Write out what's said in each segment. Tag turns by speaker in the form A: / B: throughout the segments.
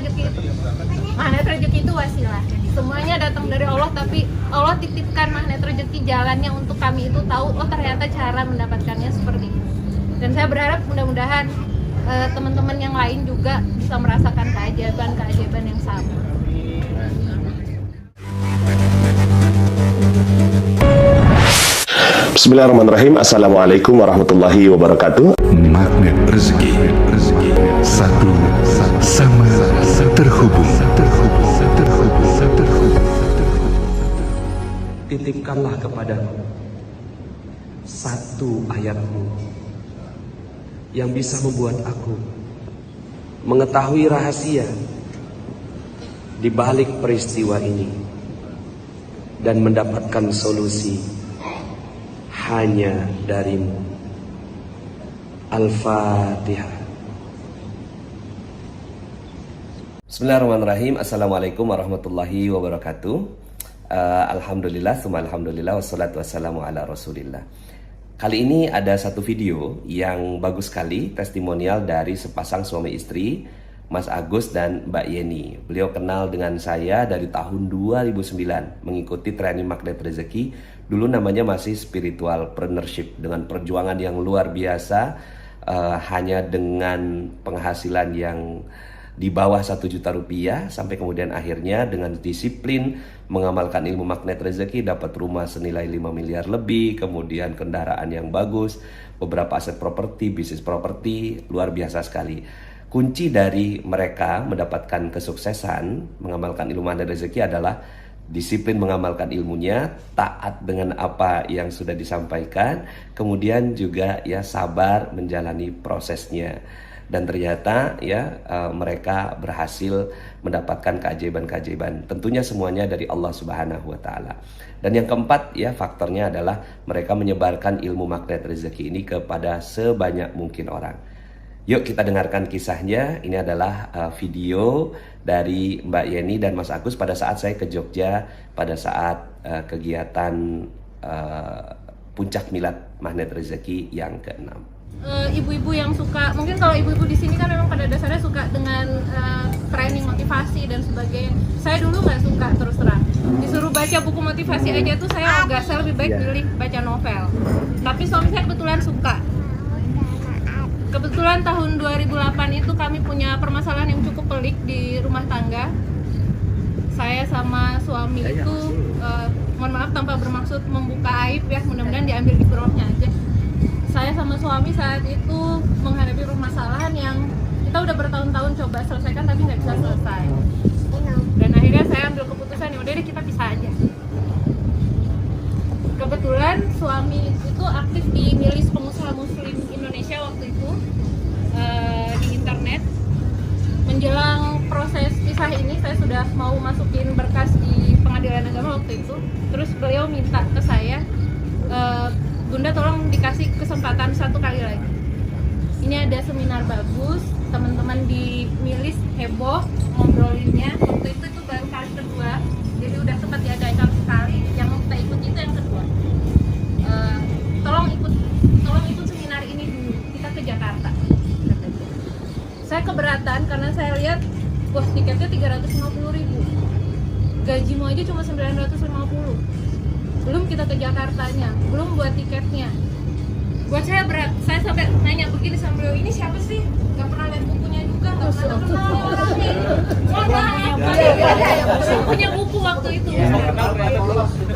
A: rezeki itu. Magnet rezeki itu wasilah. Semuanya datang dari Allah, tapi Allah titipkan magnet rezeki jalannya untuk kami itu tahu, oh ternyata cara mendapatkannya seperti ini. Dan saya berharap mudah-mudahan teman-teman yang lain juga bisa merasakan keajaiban yang sama.
B: Bismillahirrahmanirrahim. Assalamualaikum warahmatullahi wabarakatuh.
C: Magnet rezeki, satu sama terhubung.
D: Titipkanlah kepadaku satu ayatmu yang bisa membuat aku mengetahui rahasia di balik peristiwa ini dan mendapatkan solusi hanya darimu. Al-Fatihah.
E: Bismillahirrahmanirrahim. Assalamualaikum warahmatullahi wabarakatuh. Alhamdulillah, summa alhamdulillah, wassalatu wassalamu ala rasulillah. Kali ini ada satu video yang bagus sekali, testimonial dari sepasang suami istri, Mas Agus dan Mbak Yeni. Beliau kenal dengan saya dari tahun 2009, mengikuti training Magnet Rezeki. Dulu namanya masih spiritual partnership, dengan perjuangan yang luar biasa, hanya dengan penghasilan yang di bawah 1 juta rupiah, sampai kemudian akhirnya dengan disiplin mengamalkan ilmu magnet rezeki dapat rumah senilai 5 miliar lebih, kemudian kendaraan yang bagus, beberapa aset properti, bisnis properti, luar biasa sekali. Kunci dari mereka mendapatkan kesuksesan mengamalkan ilmu magnet rezeki adalah disiplin mengamalkan ilmunya, taat dengan apa yang sudah disampaikan, kemudian juga ya sabar menjalani prosesnya. Dan ternyata ya mereka berhasil mendapatkan keajaiban-keajaiban. Tentunya semuanya dari Allah Subhanahu wa taala. Dan yang keempat ya faktornya adalah mereka menyebarkan ilmu magnet rezeki ini kepada sebanyak mungkin orang. Yuk kita dengarkan kisahnya. Ini adalah video dari Mbak Yeni dan Mas Agus pada saat saya ke Jogja pada saat kegiatan puncak milad magnet rezeki yang ke-6.
A: Ibu-ibu yang suka, mungkin kalau ibu-ibu di sini kan memang pada dasarnya suka dengan training motivasi dan sebagainya. Saya dulu nggak suka, terus terang. Disuruh baca buku motivasi aja tuh saya enggak, saya lebih baik pilih baca novel. Tapi suami saya kebetulan suka. Kebetulan tahun 2008 itu kami punya permasalahan yang cukup pelik di rumah tangga. Saya sama suami itu, mohon maaf tanpa bermaksud membuka aib ya, mudah-mudahan diambil di bawahnya aja. Saya sama suami saat itu menghadapi permasalahan yang kita udah bertahun-tahun coba selesaikan tapi nggak bisa selesai. Dan akhirnya saya ambil keputusan, yaudah deh kita pisah aja. Kebetulan suami itu aktif di milis pengusaha muslim Indonesia waktu itu di internet. Menjelang proses pisah ini saya sudah mau masukin berkas di pengadilan agama waktu itu. Terus beliau minta ke saya, Bunda tolong dikasih kesempatan 1 kali lagi. Ini ada seminar bagus, teman-teman di milis heboh ngobrolinnya. Waktu itu baru kali kedua, jadi udah sempat diadakan sekali. Yang kita ikut itu yang kedua. Tolong ikut seminar ini dulu. Kita ke Jakarta. Saya keberatan karena saya lihat, wah tiketnya 350.000. Gajimu aja cuma 950. Belum kita ke Jakartanya, belum buat tiketnya. Buat saya berat, saya sampai nanya begini sama beliau, ini siapa sih? Gak pernah lihat bukunya juga, gak pernah kenal orangnya. Saya punya buku waktu itu.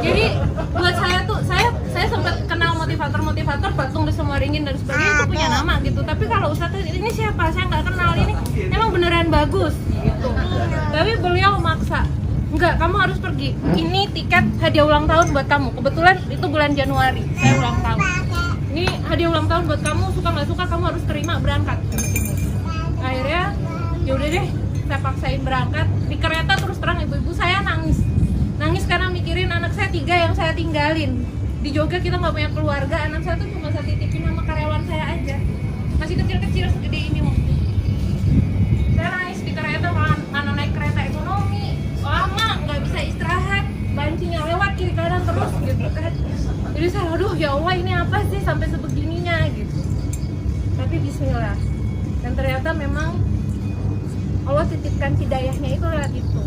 A: Jadi buat saya tuh, saya sempat kenal motivator, Patung Desomaringin dan sebagainya, itu punya nama gitu. Tapi kalau Ustadz ini siapa? Saya nggak kenal, ini emang beneran bagus gitu. Tapi beliau maksa. Enggak, kamu harus pergi. Ini tiket hadiah ulang tahun buat kamu. Kebetulan itu bulan Januari, saya ulang tahun. Ini hadiah ulang tahun buat kamu, suka nggak suka kamu harus terima, berangkat. Akhirnya, yaudah deh, saya paksain berangkat. Di kereta terus terang ibu-ibu saya nangis karena mikirin anak saya 3 yang saya tinggalin. Di Jogja kita nggak punya keluarga, anak saya tuh cuma saya titipin sama karyawan saya aja. Masih kecil-kecil segede ini waktu itu. Saya nangis di kereta, mana naik kereta ekonomi. Lama, nggak bisa istirahat, bancinya lewat kiri kanan terus gitu kan. Jadi saya, aduh ya Allah ini apa sih sampai sebegininya gitu. Tapi bismillah. Dan ternyata memang Allah titipkan hidayahnya itu lewat itu.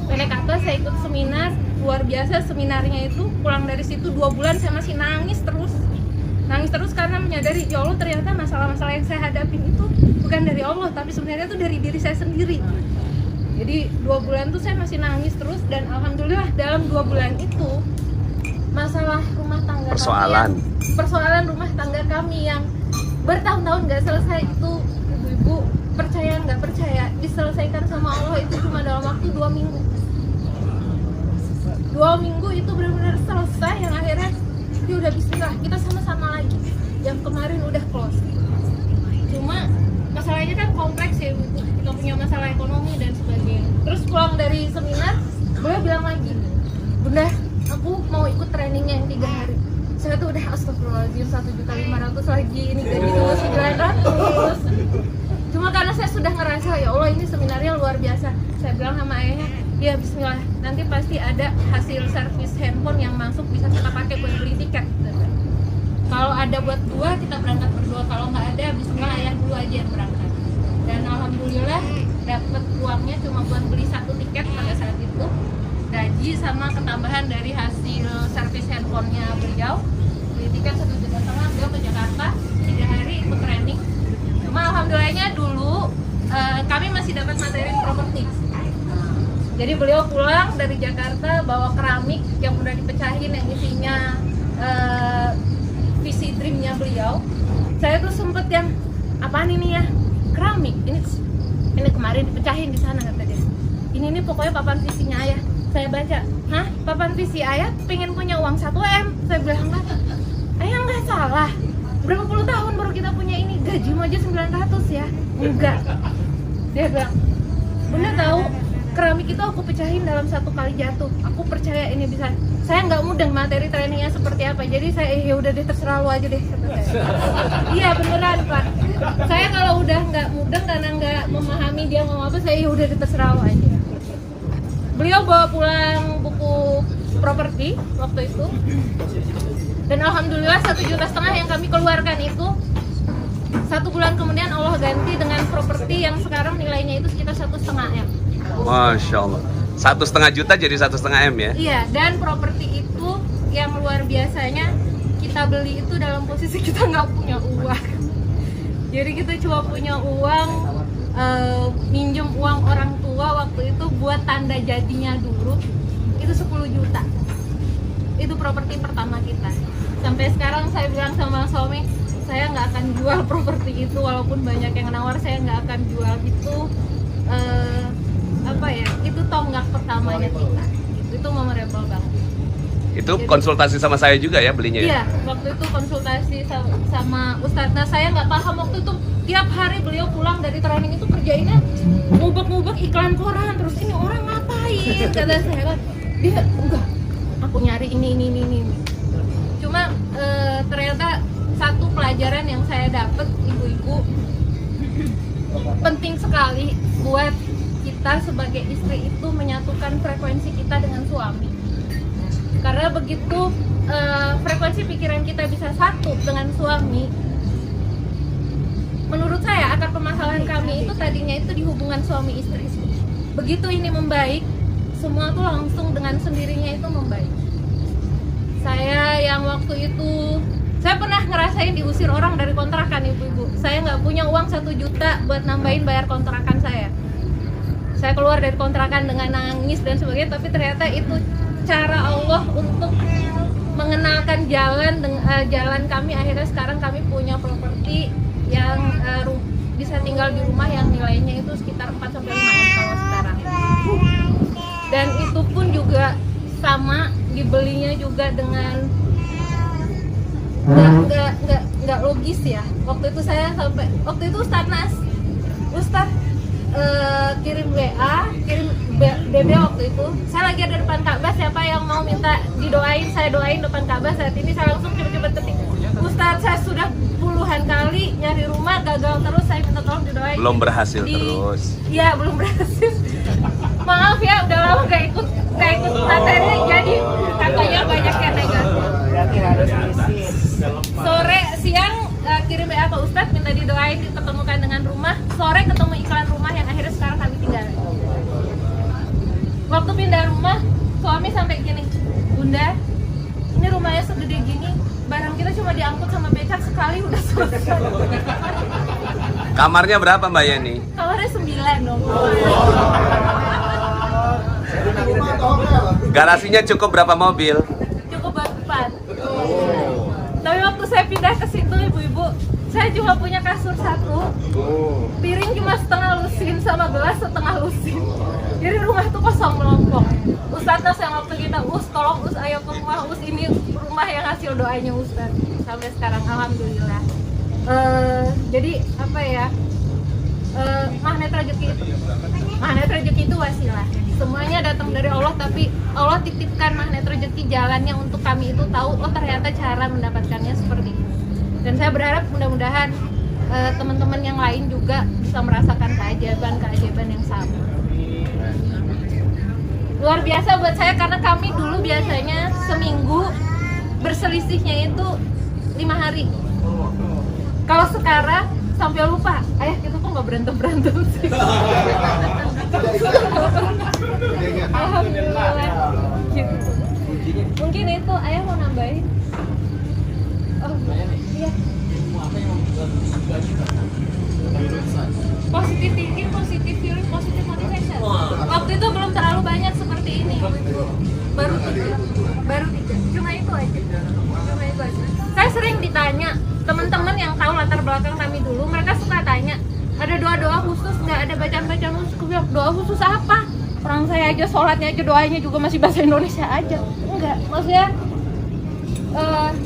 A: Pendek kata, saya ikut seminar luar biasa. Seminarnya itu pulang dari situ 2 bulan saya masih nangis terus karena menyadari ya Allah, ternyata masalah-masalah yang saya hadapin itu bukan dari Allah, tapi sebenarnya itu dari diri saya sendiri. Jadi 2 bulan tuh saya masih nangis terus, dan alhamdulillah dalam 2 bulan itu masalah rumah tangga persoalan rumah tangga kami yang bertahun-tahun nggak selesai itu, ibu-ibu percaya nggak percaya, diselesaikan sama Allah itu cuma dalam waktu 2 minggu. 2 minggu itu benar-benar selesai, yang akhirnya dia udah bismillah, kita sama-sama lagi. Yang kemarin udah close. Cuma masalahnya kan kompleks ya, kita punya masalah ekonomi dan sebagainya. Terus pulang dari seminar, beliau bilang lagi, Bunda, aku mau ikut trainingnya yang 3 hari. Saya tuh udah astagfirullahaladzim, 1.500.000 lagi, ini gaji dulu 900. Cuma karena saya sudah ngerasa, ya Allah ini seminarnya luar biasa. Saya bilang sama ayahnya, ya bismillah, nanti pasti ada hasil servis handphone yang masuk, bisa kita pakai buat beli tiket. Kalau ada buat 2, kita berangkat berdua. Kalau nggak ada, bismillah ayah dulu aja yang berangkat. Dan alhamdulillah dapat uangnya cuma buat beli 1 tiket pada saat itu, gaji sama ketambahan dari hasil servis handphonenya beliau. Beli tiket 1,5 juta, beliau ke Jakarta 3 hari ikut training. Cuma alhamdulillahnya dulu kami masih dapat materi properti. Jadi beliau pulang dari Jakarta bawa keramik yang udah dipecahin, yang isinya visi dreamnya beliau. Saya tuh sempet yang apaan ini ya, keramik ini kemarin dipecahin di sana, kata dia. Ini pokoknya papan visinya ayah. Saya baca, hah, papan visi ayah pengen punya uang 1M. Saya bilang, ayah nggak salah, berapa puluh tahun baru kita punya ini, gajimu aja 900 ya. Enggak, dia bilang, Bunda tahu keramik itu aku pecahin dalam 1 kali jatuh. Aku percaya ini bisa. Saya nggak mudeng materi trainingnya seperti apa. Jadi saya ya udah deh, terserah lu aja deh, kata saya. Iya beneran Pak. Saya kalau udah nggak mudeng karena nggak memahami dia ngomong apa, saya ya udah deh, terserah lu aja. Beliau bawa pulang buku properti waktu itu. Dan alhamdulillah 1,5 juta yang kami keluarkan itu 1 bulan kemudian Allah ganti dengan properti yang sekarang nilainya itu sekitar 1,5 M.
D: Masya Allah, 1,5 juta jadi 1,5 M ya?
A: Iya, dan properti itu yang luar biasanya kita beli itu dalam posisi kita nggak punya uang. Jadi kita cuma punya uang, minjem uang orang tua waktu itu buat tanda jadinya dulu, itu 10 juta. Itu properti pertama kita. Sampai sekarang saya bilang sama suami, saya nggak akan jual properti itu, walaupun banyak yang nawar, saya nggak akan jual itu. Itu tonggak pertamanya kita. Itu memorable banget.
D: Itu konsultasi sama saya juga ya belinya?
A: Iya, waktu itu konsultasi sama Ustadz. Nah saya nggak paham waktu itu, tiap hari beliau pulang dari training itu kerjainnya ngubek-ngubek iklan koran, terus ini orang ngapain, kata saya. Dia enggak, aku nyari ini. Cuma ternyata satu pelajaran yang saya dapat, ibu-ibu, penting sekali buat kita sebagai istri itu menyatukan frekuensi kita dengan suami. Karena begitu frekuensi pikiran kita bisa satu dengan suami, menurut saya akar permasalahan kami itu tadinya itu di hubungan suami istri. Begitu ini membaik, semua tuh langsung dengan sendirinya itu membaik. Saya yang waktu itu, saya pernah ngerasain diusir orang dari kontrakan, ibu-ibu. Saya nggak punya uang 1 juta buat nambahin bayar kontrakan saya. Saya keluar dari kontrakan dengan nangis dan sebagainya, tapi ternyata itu cara Allah untuk mengenalkan jalan kami. Akhirnya sekarang kami punya properti yang bisa tinggal di rumah yang nilainya itu sekitar 4-5 M kalau sekarang. Dan itu pun juga sama, dibelinya juga dengan nggak logis ya. Waktu itu Ustadz kirim WA, kirim BB waktu itu. Saya lagi ada depan Ka'bah, siapa yang mau minta didoain, saya doain depan Ka'bah. Saat ini saya langsung cepet-cepet ketik, Ustadz saya sudah puluhan kali nyari rumah gagal terus, saya minta tolong didoain.
D: Belum berhasil terus.
A: Iya belum berhasil. Maaf ya, udah lama gak ikut materi, jadi katanya banyak yang negatif. Sore siang kirim WA ke Ustadz, minta didoain diketemukan dengan rumah. Sore ketemu iklan rumah yang akhirnya sekarang kami tinggal. Waktu pindah rumah, suami sampai gini, Bunda, ini rumahnya segede gini, barang kita cuma diangkut sama becak sekali udah selesai.
D: Kamarnya berapa Mbak Yeni?
A: Kamarnya 9 dong.
D: Garasinya cukup berapa mobil?
A: Cukup 4. Tapi waktu saya pindah ke situ ibu-ibu, saya cuma punya kasur 1, piring cuma setengah lusin sama gelas setengah lusin. Jadi rumah tuh kosong melompong. Ustadz yang waktu kita tolong ayo ke rumah ini rumah yang hasil doanya Ustadz. Sampai sekarang alhamdulillah. Jadi apa ya? Magnet rezeki itu wasilah. Semuanya datang dari Allah, tapi Allah titipkan magnet rezeki jalannya untuk kami itu tahu, oh ternyata cara mendapatkannya seperti ini. Dan saya berharap mudah-mudahan teman-teman yang lain juga bisa merasakan keajaiban yang sama. Luar biasa buat saya karena kami dulu biasanya seminggu berselisihnya itu 5 hari. Kalau sekarang sampai lupa, ayah kita kok nggak berantem sih. Alhamdulillah. Gitu. Mungkin itu ayah mau nambahin. Oh iya. Positive thinking, positive feeling, positive motivation. Waktu itu belum terlalu banyak seperti ini. Baru 3. Cuma itu aja. Saya sering ditanya teman-teman yang tahu latar belakang kami dulu, mereka suka tanya, ada doa-doa khusus nggak, ada bacaan-bacaan khusus? Doa khusus apa? Orang saya aja sholatnya aja doanya juga masih bahasa Indonesia aja. Enggak, maksudnya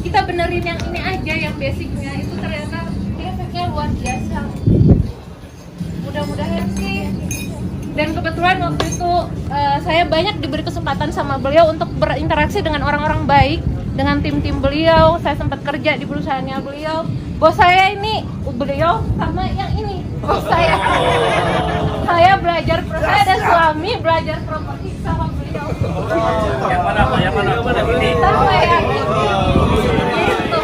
A: kita benerin yang ini aja, yang basicnya itu ternyata efeknya luar biasa. Mudah-mudahan sih. Dan kebetulan waktu itu saya banyak diberi kesempatan sama beliau untuk berinteraksi dengan orang-orang baik, dengan tim-tim beliau. Saya sempat kerja di perusahaannya beliau. Bos saya ini beliau sama yang ini bos saya. Saya belajar, saya ada suami belajar properti sama beliau.
F: Yang mana Pak? Yang mana? Ini.
A: Sama yang ini. Gitu.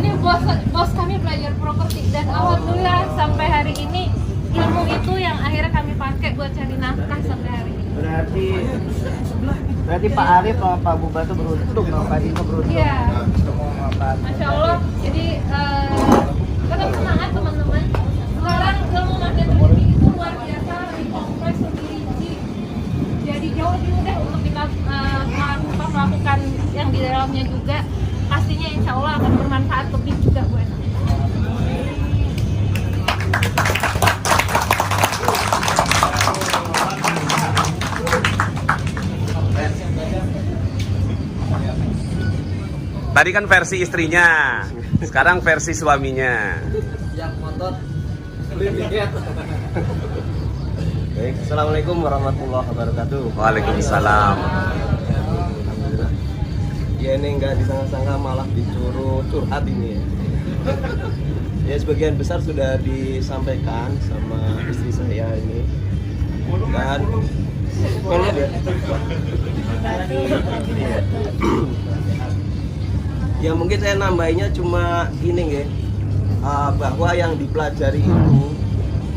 A: Ini bos kami belajar properti dan alhamdulillah sampai hari ini ilmu itu yang akhirnya kami pakai buat cari nafkah sampai hari ini.
F: Berarti Pak Arif sama Pak Buba tuh beruntung, sama Pak Dino beruntung.
A: Iya. Masya Allah. Jadi tetap semangat teman-teman. Sekarang ilmu magnet rezeki itu luar biasa, lebih kompleks, lebih rinci. Jadi jauh lebih mudah untuk kita melakukan yang di dalamnya juga. Pastinya insya Allah akan bermanfaat lebih juga buat kita.
D: Tadi kan versi istrinya, sekarang versi suaminya.
F: Yang motor Baik, assalamualaikum warahmatullahi wabarakatuh.
D: Waalaikumsalam.
F: Ya ini nggak disangka-sangka malah disuruh curhat ini ya. Ya sebagian besar sudah disampaikan sama istri saya ini. Dan kalau ya mungkin saya nambahinnya cuma ini bahwa yang dipelajari itu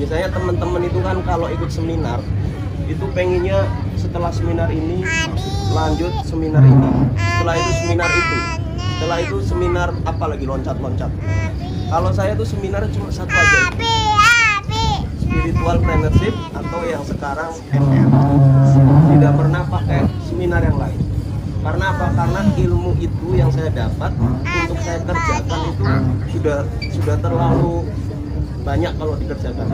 F: biasanya teman-teman itu kan kalau ikut seminar itu pengennya setelah seminar ini lanjut seminar ini, setelah itu seminar itu, setelah itu seminar apa lagi loncat-loncat. Kalau saya tuh seminar cuma satu aja, spiritual plannership atau yang sekarang MM. Tidak pernah pakai seminar yang lain. Karena apa? Karena ilmu itu yang saya dapat untuk saya kerjakan itu sudah terlalu banyak kalau dikerjakan.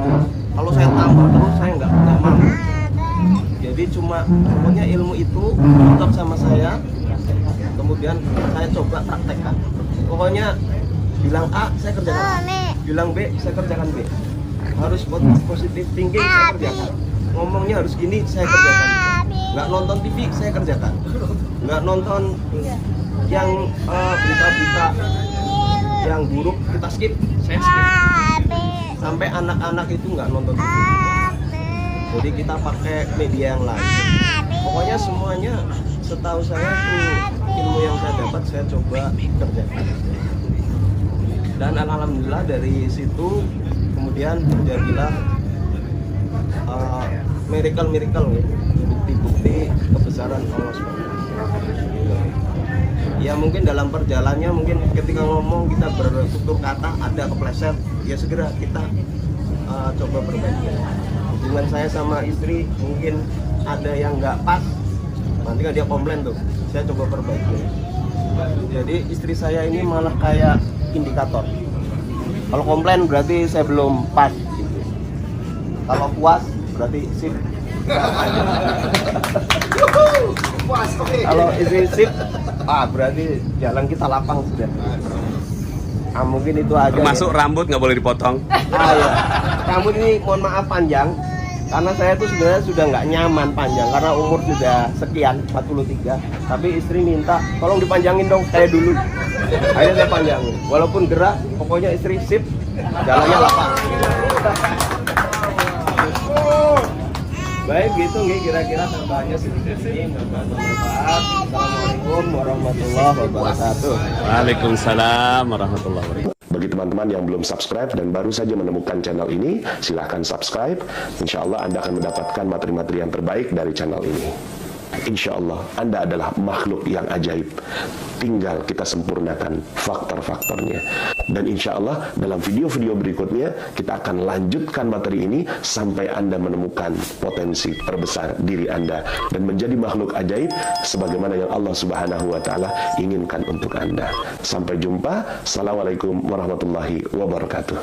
F: Kalau saya tambah terus saya nggak mampu. Jadi pokoknya ilmu itu tetap sama saya. Kemudian saya coba praktekkan. Pokoknya bilang A saya kerjakan A, bilang B saya kerjakan B. Harus positive thinking saya kerjakan. Ngomongnya harus gini saya kerjakan. Nggak nonton TV saya kerjakan. Nggak nonton yang berita-berita yang buruk kita skip, saya skip. Sampai anak-anak itu nggak nonton TV. Jadi kita pakai media yang lain. Pokoknya semuanya setahu saya tuh ilmu yang saya dapat saya coba kerjakan. Dan alhamdulillah dari situ kemudian terjadilah miracle-miracle gitu. Bukti-bukti kebesaran Allah SWT. Ya mungkin dalam perjalanannya mungkin ketika ngomong kita bertutur kata ada kepleset, ya segera kita coba perbaiki. Hubungan saya sama istri mungkin ada yang nggak pas, nanti kan dia komplain tuh, saya coba perbaiki. Jadi istri saya ini malah kayak indikator. Kalau komplain berarti saya belum pas. Kalau puas berarti sip. Kalau istri sip, berarti jalan kita lapang sudah. Mungkin itu aja.
D: Termasuk
F: ya.
D: rambut nggak boleh dipotong.
F: Ya. Rambut ini mohon maaf panjang, karena saya tuh sebenarnya sudah nggak nyaman panjang karena umur sudah sekian 43. Tapi istri minta tolong dipanjangin dong saya dulu. Akhirnya saya panjangin. Walaupun gerak, pokoknya istri sip, jalannya lapang. Baik gitu nih kira-kira tambahannya sedikit ini, bermanfaat. Assalamualaikum warahmatullahi wabarakatuh.
D: Waalaikumsalam warahmatullahi wabarakatuh.
B: Bagi teman-teman yang belum subscribe dan baru saja menemukan channel ini, silahkan subscribe. Insya Allah Anda akan mendapatkan materi-materi yang terbaik dari channel ini. Insya Allah Anda adalah makhluk yang ajaib. Tinggal kita sempurnakan faktor-faktornya. Dan insya Allah dalam video-video berikutnya kita akan lanjutkan materi ini sampai Anda menemukan potensi terbesar diri Anda dan menjadi makhluk ajaib sebagaimana yang Allah Subhanahu wa Ta'ala inginkan untuk Anda. Sampai jumpa. Assalamualaikum warahmatullahi wabarakatuh.